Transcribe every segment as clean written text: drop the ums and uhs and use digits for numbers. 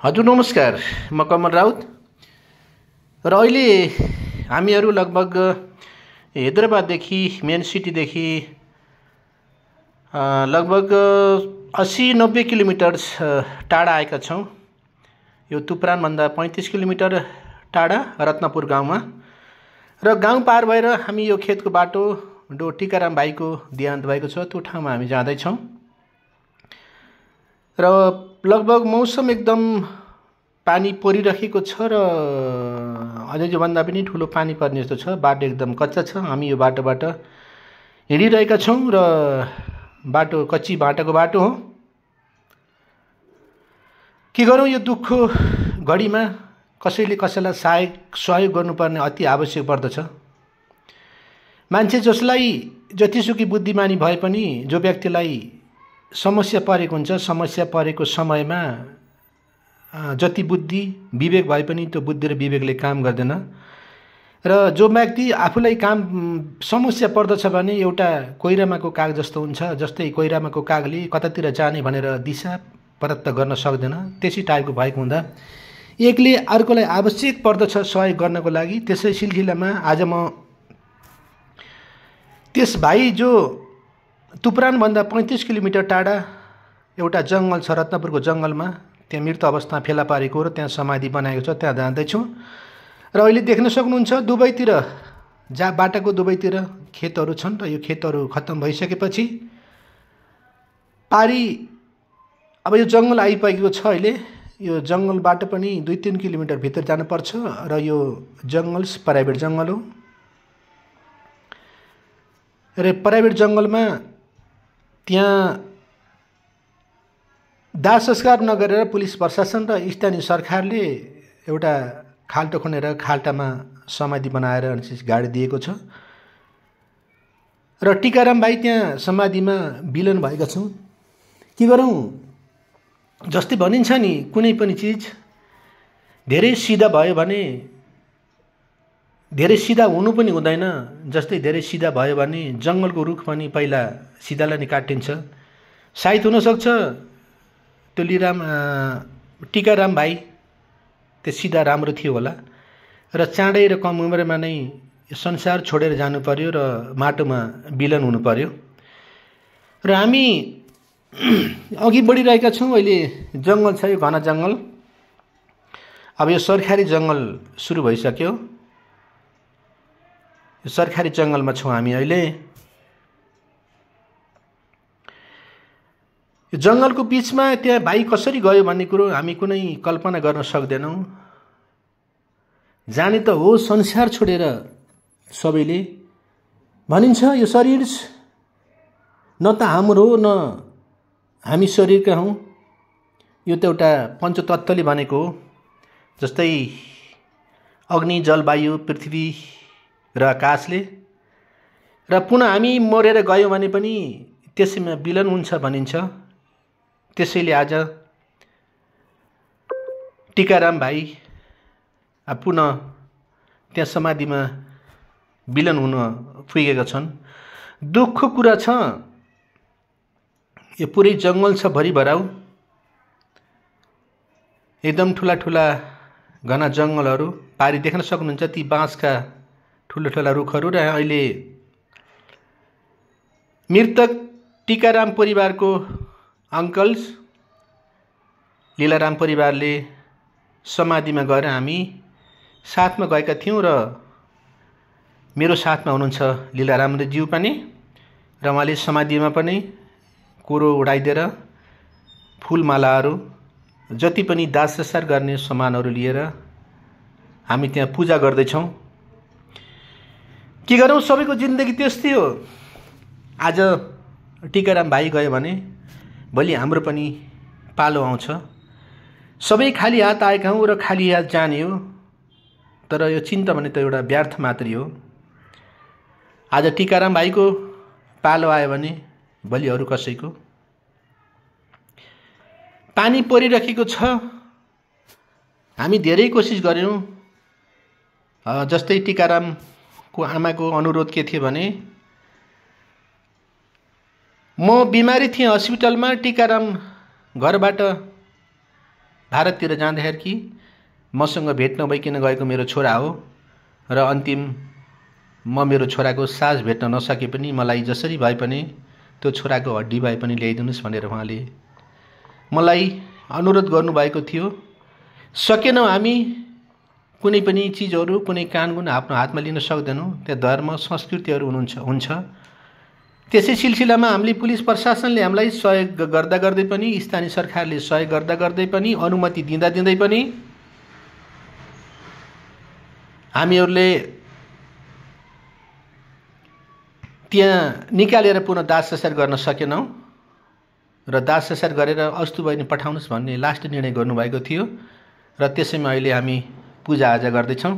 हजुर नमस्कार, म कमल राउत र अहिले हामीहरू लगभग हैदराबाददेखि मेन सिटीदेखि लगभग 80-90 किलोमिटर टाढा आएका छौँ। यो तुप्रानभन्दा 35 किलोमिटर टाढा रत्नपुर गाउँमा र गाउँ पार भएर हामी यो खेतको बाटो डो टिकाराम भाइको देहान्त भएको छ त्यो ठाउँमा हामी जाँदैछौँ र लगभग मौसम एकदम पानी परिरहेको छ र अझै योभन्दा पनि ठुलो पानी पर्ने जस्तो छ। बाटो एकदम कच्चा छ। हामी यो बाटोबाट हिँडिरहेका छौँ र बाटो कच्ची बाटाको बाटो हो। के गरौँ, यो दुःखको घडीमा कसैले कसैलाई सहयोग गर्नुपर्ने अति आवश्यक पर्दछ। मान्छे जसलाई जतिसुकै बुद्धिमानी भए पनि जो व्यक्तिलाई समस्या परेको हुन्छ, समस्या परेको समयमा जति बुद्धि विवेक भए पनि त्यो बुद्धि र विवेकले काम गर्दैन र जो व्यक्ति आफूलाई समस्या पर्दछ भने एउटा कोइरामाको काग जस्तो हुन्छ। जस्तै कोइरामाको कागले कतातिर जाने भनेर दिशा प्रदत्त गर्न सक्दैन, त्यसै टाइपको भएको हुँदा एकले अर्कोलाई आवश्यक पर्दछ सहयोग गर्नको लागि। त्यसै सिलसिलामा आज म त्यस भाइ जो तुप्रानभन्दा 35 किलोमिटर टाढा एउटा जङ्गल छ, रत्नपुरको जङ्गलमा त्यहाँ मृत अवस्थामा फेला पारेको र त्यहाँ समाधि बनाएको छ, त्यहाँ जाँदैछौँ र अहिले देख्न सक्नुहुन्छ दुवैतिर बाटाको दुवैतिर खेतहरू छन् र यो खेतहरू खत्तम भइसकेपछि पारी अब यो जङ्गल आइपुगेको छ। अहिले यो जङ्गलबाट पनि 2-3 किलोमिटर भित्र जानुपर्छ र यो जङ्गल प्राइभेट जङ्गल हो र प्राइभेट जङ्गलमा त्यहाँ दाह संस्कार नगरेर पुलिस प्रशासन र स्थानीय सरकारले एउटा खाल्टो खनेर खाल्टामा समाधि बनाएर गाडी दिएको छ र टिकाराम भाइ त्यहाँ समाधिमा विलीन भएका छौँ। के गरौँ, जस्तै भनिन्छ नि कुनै पनि चिज धेरै सिधा भयो भने धेरै सिधा हुनु पनि हुँदैन। जस्तै धेरै सिधा भयो भने जङ्गलको रुख पनि पहिला सिधालाई नै काटिन्छ। सायद हुनसक्छ त्यो टिकाराम भाइ त्यो सिधा राम्रो थियो होला र चाँडै र कम उमेरमा नै यो संसार छोडेर जानु पर्यो र माटोमा विलीन हुनु पर्यो र हामी अघि बढिरहेका छौँ। अहिले जङ्गल छ, यो घना जङ्गल। अब यो सरकारी जङ्गल सुरु भइसक्यो। यो सरकारी जङ्गलमा छौँ हामी अहिले। यो जङ्गलको बिचमा त्यहाँ भाइ कसरी गयो भन्ने कुरो हामी कुनै कल्पना गर्न सक्दैनौँ। जाने त हो संसार छोडेर सबैले। भनिन्छ यो शरीर न त हाम्रो न हामी शरीरका हौँ। यो त एउटा पञ्चतत्त्वले भनेको हो। जस्तै अग्नि, जल, वायु, पृथ्वी र आकाशले। र पुनः हामी मरेर गयौँ भने पनि त्यसैमा विलीन हुन्छ भनिन्छ। त्यसैले आज टिकाराम भाइ पुनः त्यहाँ समाधिमा विलीन हुन पुगेका छन्। दुःखको कुरा छ, यो पुरै जङ्गल छ भरिभराउ। एकदम ठुला ठुला घना जङ्गलहरू पारी देख्न सक्नुहुन्छ। ती बाँसका ठुला ठुला रुखहरू र अहिले मृतक टिकाराम परिवारको अङ्कल्स लीलाराम परिवारले समाधिमा गएर हामी साथमा गएका थियौँ र मेरो साथमा हुनुहुन्छ लीलारामज्यू पनि र उहाँले समाधिमा पनि कोरो उडाइदिएर फुलमालाहरू जति पनि दाह संस्कार गर्ने सामानहरू लिएर हामी त्यहाँ पूजा गर्दैछौँ। के गरौँ, सबैको जिन्दगी त्यस्तै हो। आज टिकाराम भाइ गयो भने भोलि हाम्रो पनि पालो आउँछ। सबै खाली हात आएका हौँ र खाली हात जाने हो। तर यो चिन्ता भने त एउटा व्यर्थ मात्रै हो। आज टिकाराम भाइको पालो आयो भने भोलि अरू कसैको। पानी परिरहेको छ। हामी धेरै कोसिस गऱ्यौँ। जस्तै टिकारामको आमाको अनुरोध के थियो भने म बिमारी थिएँ हस्पिटलमा, टिकाराम घरबाट भारततिर जाँदाखेरि कि मसँग भेट नभइकन गएको मेरो छोरा हो र अन्तिम म मेरो छोराको सास भेट्न नसके पनि मलाई जसरी भए पनि त्यो छोराको हड्डी भए पनि ल्याइदिनुहोस् भनेर उहाँले मलाई अनुरोध गर्नुभएको थियो। सकेनौँ हामी कुनै पनि चिजहरू कुनै कानुन आफ्नो हातमा लिन सक्दैनौँ, त्यहाँ धर्म संस्कृतिहरू हुन्छ। त्यसै सिलसिलामा हामीले पुलिस प्रशासनले हामीलाई सहयोग गर्दा गर्दै पनि, स्थानीय सरकारले सहयोग गर्दा गर्दै पनि, अनुमति दिँदै पनि हामीहरूले त्यहाँ निकालेर पुनः दाह संस्कार गर्न सकेनौँ र दाह संस्कार गरेर अस्तु बहिनी पठाउनुहोस् भन्ने लास्ट निर्णय गर्नुभएको थियो र त्यसैमा अहिले हामी पूजाआजा गर्दैछौँ।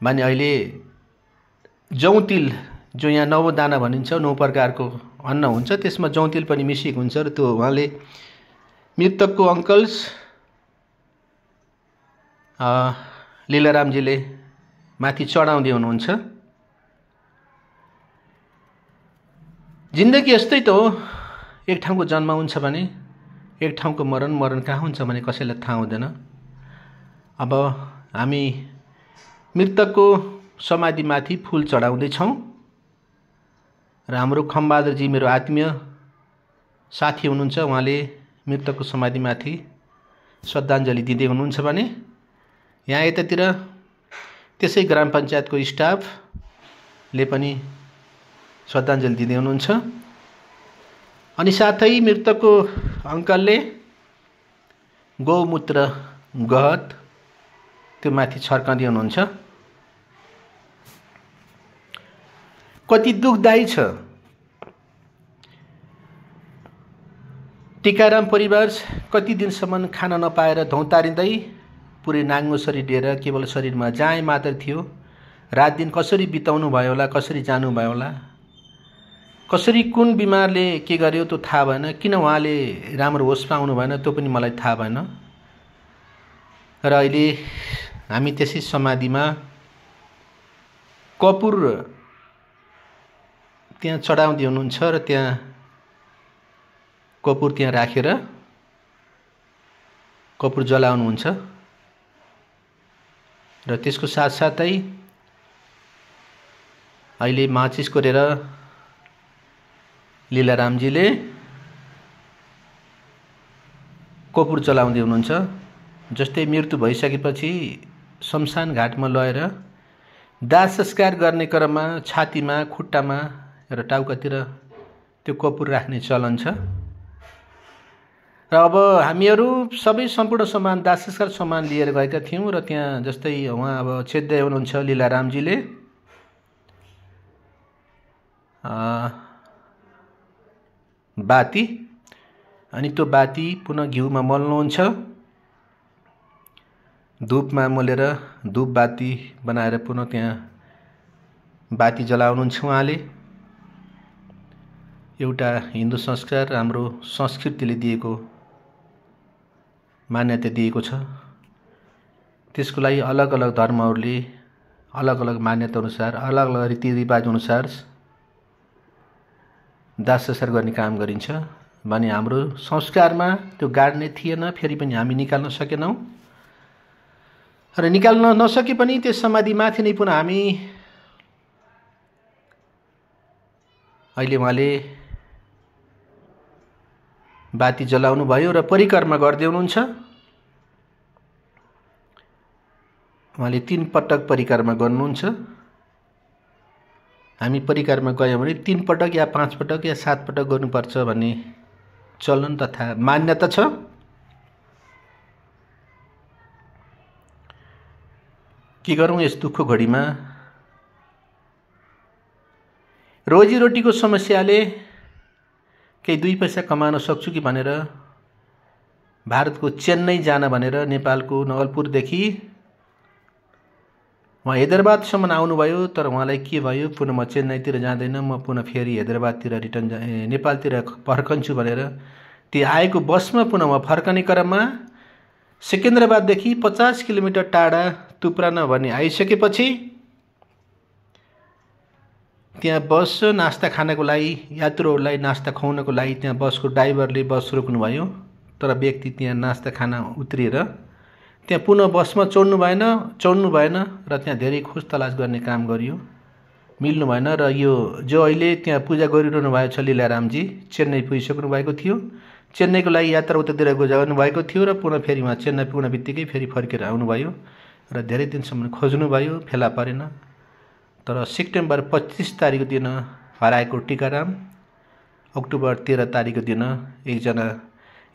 भने अहिले जौतिल जो यहाँ 9 दाना भनिन्छ, 9 प्रकारको अन्न हुन्छ, त्यसमा जौतिल पनि मिसिएको हुन्छ र त्यो उहाँले मृतकको अङ्कल्स लीलारामजीले माथि चढाउँदै हुनुहुन्छ। जिन्दगी यस्तै त हो, एक ठाउँको जन्म हुन्छ भने एक ठाउँको मरण कहाँ हुन्छ भने कसैलाई थाहा हुँदैन। अब हामी मृतकको समाधिमाथि फुल चढाउँदैछौँ र हाम्रो खम्बहादुरजी मेरो आत्मीय साथी हुनुहुन्छ, उहाँले मृतकको समाधिमाथि श्रद्धाञ्जली दिँदै हुनुहुन्छ भने यहाँ यतातिर त्यसै ग्राम पञ्चायतको स्टाफले पनि श्रद्धाञ्जली दिँदै हुनुहुन्छ। अनि साथै मृतकको अङ्कलले गौमूत्र गहत त्यो माथि छर्काउँदै हुनुहुन्छ। कति दुःखदायी छ। टिकाराम परिवार कति दिनसम्म खान नपाएर धौतारिँदै पुरै नाङ्गो शरीर लिएर केवल शरीरमा जाँय मात्र थियो। रात दिन कसरी बिताउनु भयो होला, कसरी जानुभयो होला, कसरी कुन बिमारले के गर्यो त्यो थाहा भएन, किन उहाँले राम्रो होस पाउनु भएन त्यो पनि मलाई थाहा भएन। र अहिले हामी त्यसै समाधिमा कपुर त्यहाँ चढाउँदै हुनुहुन्छ र त्यहाँ कपुर त्यहाँ राखेर कपुर जलाउनुहुन्छ र त्यसको साथसाथै अहिले माचिस कोरेर लीलारामजीले कपुर जलाउँदै हुनुहुन्छ। जस्तै मृत्यु भइसकेपछि शमशान घाटमा लगेर दाह संस्कार गर्ने क्रममा छातीमा, खुट्टामा र टाउकातिर त्यो कपुर राख्ने चलन छ। र अब हामीहरू सबै सम्पूर्ण सामान दाह संस्कार सामान लिएर गएका थियौँ र त्यहाँ जस्तै उहाँ अब चेद्दै हुनुहुन्छ लीलारामजीले बाती, अनि त्यो बाती पुनः घिउमा मल्नुहुन्छ, धूपमा मोलेर धूप बाती बनाएर पुनः त्यहाँ बाती जलाउनुहुन्छ। उहाँले एउटा हिन्दू संस्कार हाम्रो संस्कृतिले दिएको मान्यता दिएको छ। त्यसको लागि अलग अलग धर्महरूले अलग अलग मान्यता अनुसार, अलग अलग रीतिरिवाज अनुसार दाह संस्कार गर्ने काम गरिन्छ। भने हाम्रो संस्कारमा त्यो गाड्ने थिएन, फेरि पनि हामी निकाल्न सकेनौँ र निकाल्न नसके पनि त्यस समाधिमाथि नै पुनः हामी अहिले उहाँले बाती जलाउनु भयो र परिक्रमा गर्दै हुनुहुन्छ। उहाँले 3 पटक परिक्रमा गर्नुहुन्छ। हामी परिक्रमा गयौँ भने 3 पटक या 5 पटक या 7 पटक गर्नुपर्छ भन्ने चलन तथा मान्यता छ। के गरौँ यस दुःखको घडीमा रोजीरोटीको समस्याले केही 2 पैसा कमाउन सक्छु कि भनेर भारतको चेन्नई जान भनेर नेपालको नवलपुरदेखि उहाँ हैदराबादसम्म आउनुभयो। तर उहाँलाई के भयो, पुनः म चेन्नईतिर जाँदैन, म पुनः फेरि हैदराबादतिर नेपालतिर फर्कन्छु भनेर त्यो आएको बसमा पुनः उहाँ फर्कने क्रममा सिकन्दराबाददेखि 50 किलोमिटर टाढा तुप्रान भन्ने आइसकेपछि त्यहाँ बस नास्ता खानको लागि, यात्रुहरूलाई नास्ता खुवाउनको लागि त्यहाँ बसको ड्राइभरले बस रोक्नुभयो। तर व्यक्ति त्यहाँ नास्ता खाना उत्रिएर त्यहाँ पुनः बसमा चढ्नु भएन र त्यहाँ धेरै खोज तलास गर्ने काम गरियो, मिल्नु भएन। र यो जो अहिले त्यहाँ पूजा गरिरहनु भएको छ लीलारामजी चेन्नई पुगिसक्नु भएको थियो, चेन्नईको लागि यात्रा उतातिर गर्नुभएको थियो र पुनः फेरि उहाँ चेन्नई पुग्न बित्तिकै फेरि फर्केर आउनुभयो र धेरै दिनसम्म खोज्नुभयो, फेला परेन। तर सेप्टेम्बर 25 तारिकको दिन हराएको टिकाराम अक्टोबर 13 तारिकको दिन एकजना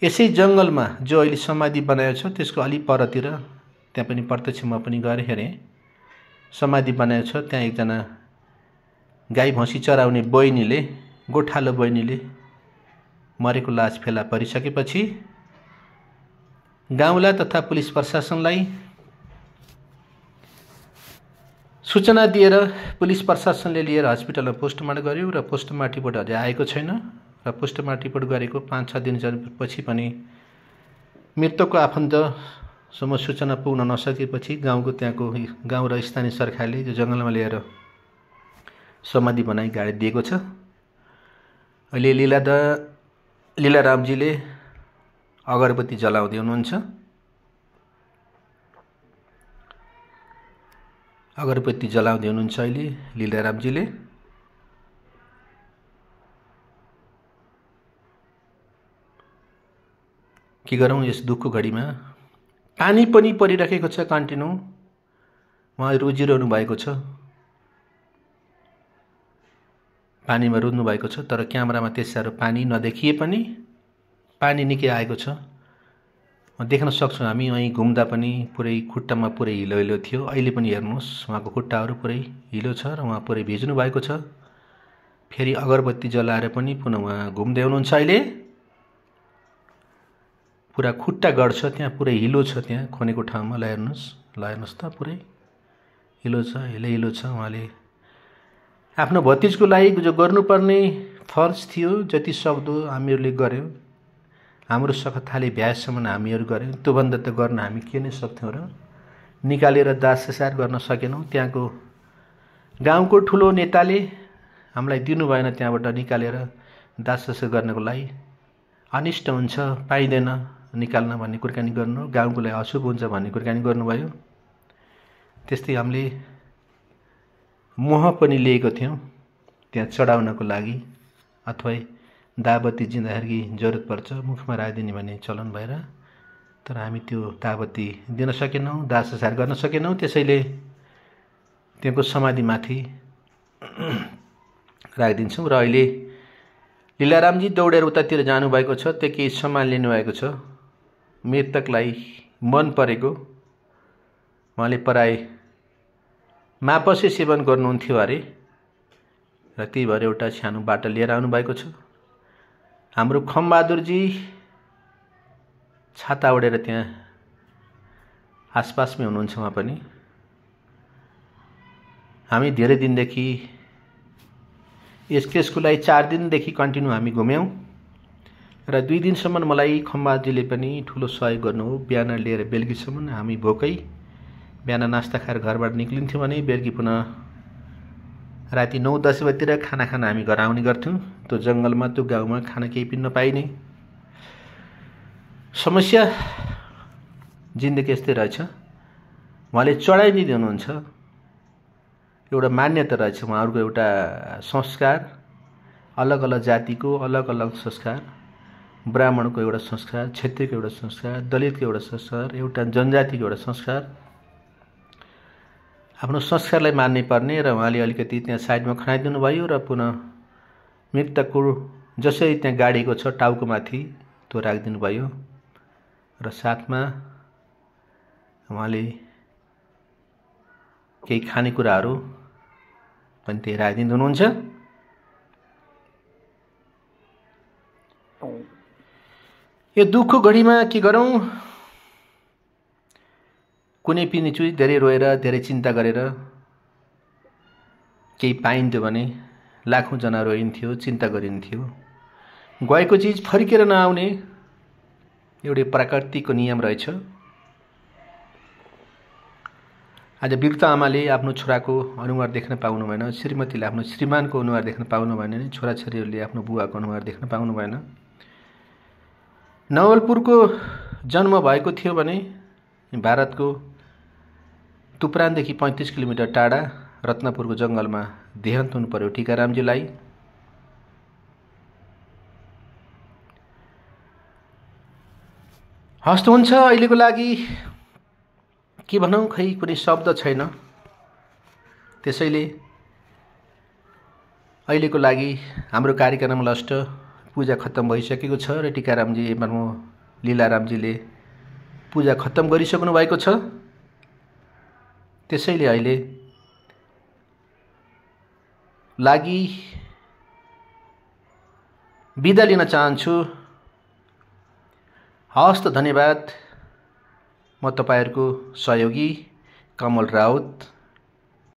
यसै जङ्गलमा जो अहिले समाधि बनाएको छ त्यसको अलि परतिर, त्यहाँ पनि प्रत्यक्ष म पनि गएर हेरेँ, समाधि बनाएको छ। त्यहाँ एकजना गाई भैँसी चराउने बहिनीले, गोठालो बहिनीले मरेको लास फेला परिसकेपछि गाउँलाई तथा पुलिस प्रशासनलाई सूचना दिएर पुलिस प्रशासनले लिएर हस्पिटलमा पोस्टमार्टम गर्यो र पोस्टमार्टम रिपोर्ट अझै आएको छैन र पोस्टमार्टम रिपोर्ट गरेको 5-6 दिनपछि पनि मृतकको आफन्तसम्म सूचना पुग्न नसकेपछि त्यहाँको गाउँ र स्थानीय सरकारले जो जङ्गलमा लिएर समाधि बनाई गाडी दिएको छ। अहिले लीलारामजीले अगरबत्ती जलाउँदै हुनुहुन्छ। अगरबत्ती जलाउँदै हुनुहुन्छ अहिले लीलारामजीले। के गरौँ यस दुःखको घडीमा। पानी पनि परिरहेको छ कन्टिन्यू, उहाँ रुजिरहनु भएको छ, पानीमा रुज्नु भएको छ। तर क्यामेरामा त्यस साह्रो पानी नदेखिए पनि पानी निकै आएको छ, देख्न सक्छौँ हामी। वहीँ घुम्दा पनि पुरै खुट्टामा पुरै हिलो हिलो थियो, अहिले पनि हेर्नुहोस् उहाँको खुट्टाहरू पुरै हिलो छ र उहाँ पुरै भिज्नु भएको छ। फेरि अगरबत्ती जलाएर पनि पुनः उहाँ घुम्दै हुनुहुन्छ। अहिले पुरा खुट्टा गर्छ, त्यहाँ पुरै हिलो छ, त्यहाँ खनेको ठाउँमा हेर्नुहोस् त पुरै हिलो छ, हिलो छ। उहाँले आफ्नो भतिजको लागि जो गर्नुपर्ने फर्ज थियो जति सक्दो हामीहरूले गऱ्यौँ, हाम्रो सखताले भ्याएसम्म हामीहरू गऱ्यौँ, त्योभन्दा त गर्न हामी के नै सक्थ्यौँ र। निकालेर दाह संस्कार गर्न सकेनौँ। त्यहाँको गाउँको ठुलो नेताले हामीलाई दिनु भएन, त्यहाँबाट निकालेर दाह संस्कार गर्नको लागि अनिष्ट हुन्छ, पाइँदैन निकाल्न भन्ने कुराकानी गर्नु, गाउँको लागि अशुभ हुन्छ भन्ने कुराकानी गर्नुभयो। त्यस्तै हामीले मोह पनि लिएको थियौँ त्यहाँ चढाउनको लागि, अथवा दाबत्ती जिँदाखेरि जरुरत पर्छ मुखमा राखिदिने भन्ने चलन भएर, तर हामी त्यो दाबत्ती दिन सकेनौँ, दाह संस्कार गर्न सकेनौँ। त्यसैले त्यहाँको समाधिमाथि राखिदिन्छौँ। र अहिले लीलारामजी दौडेर उतातिर जानुभएको छ, त्यो केही सामान लिनुभएको छ मृतकलाई मन परेको। उहाँले प्राय मापसे सेवन गर्नुहुन्थ्यो अरे र त्यही भएर एउटा सानो बाटो लिएर आउनुभएको छ। हाम्रो खमबहादुरजी छाता ओढेर त्यहाँ आसपासमै हुनुहुन्छ उहाँ पनि। हामी धेरै दिनदेखि यस केसको लागि 4 दिनदेखि कन्टिन्यू हामी घुम्यौँ र 2 दिनसम्म मलाई खमबहादुरजीले पनि ठुलो सहयोग गर्नुभयो। बिहान लिएर बेलुकीसम्म हामी भोकै बिहान नास्ता खाएर घरबाट निक्लिन्थ्यौँ भने बेलुकी पुनः राति 9-10 बजीतिर खाना खान हामी घर आउने गर्थ्यौँ। त्यो जङ्गलमा त्यो गाउँमा खाना केही पनि नपाइने समस्या, जिन्दगी यस्तै रहेछ। उहाँले चढाइदिँदै हुनुहुन्छ, एउटा मान्यता रहेछ उहाँहरूको, एउटा संस्कार, अलग अलग जातिको अलग अलग संस्कार, ब्राह्मणको एउटा संस्कार, क्षेत्रीको एउटा संस्कार, दलितको एउटा संस्कार, एउटा जनजातिको एउटा संस्कार। आफ्नो संस्कारलाई मान्नै पर्ने र उहाँले अलिकति त्यहाँ साइडमा खनाइदिनु भयो र पुनः मृतकको जसरी त्यहाँ गाडेको छ टाउकोमाथि त्यो राखिदिनु भयो र साथमा उहाँले केही खानेकुराहरू पनि त्यही राखिदिनु हुनुहुन्छ। यो दुःखको घडीमा के गरौँ, कुनै पनि चिज धेरै रोएर धेरै चिन्ता गरेर केही पाइन्थ्यो भने लाखौँ जना रोइन्थ्यो, चिन्ता गरिन्थ्यो। गएको चिज फर्केर नआउने एउटै प्राकृतिकको नियम रहेछ। आज वृद्ध आमाले आफ्नो छोराको अनुहार देख्न पाउनु भएन, श्रीमतीले आफ्नो श्रीमानको अनुहार देख्न पाउनु भएन, छोराछोरीहरूले आफ्नो बुवाको अनुहार देख्न पाउनु भएन। नवलपुरको जन्म भएको थियो भने भारतको तुप्रानदेखि 35 किलोमिटर टाढा रत्नपुरको जङ्गलमा देहान्त हुनु पर्यो टीकारामजीलाई। हस्त हुन्छ। अहिलेको लागि के भनौँ, खै कुनै शब्द छैन। त्यसैले अहिलेको लागि हाम्रो कार्यक्रम लस्ट पूजा खत्तम भइसकेको छ र टीकारामजी एवं लीलारामजीले पूजा खत्तम गरिसक्नु भएको छ। त्यसैले अहिले लागि बिदा लिन चाहन्छु। हस्त, धन्यवाद। म तपाईहरुको सहयोगी कमल राउत।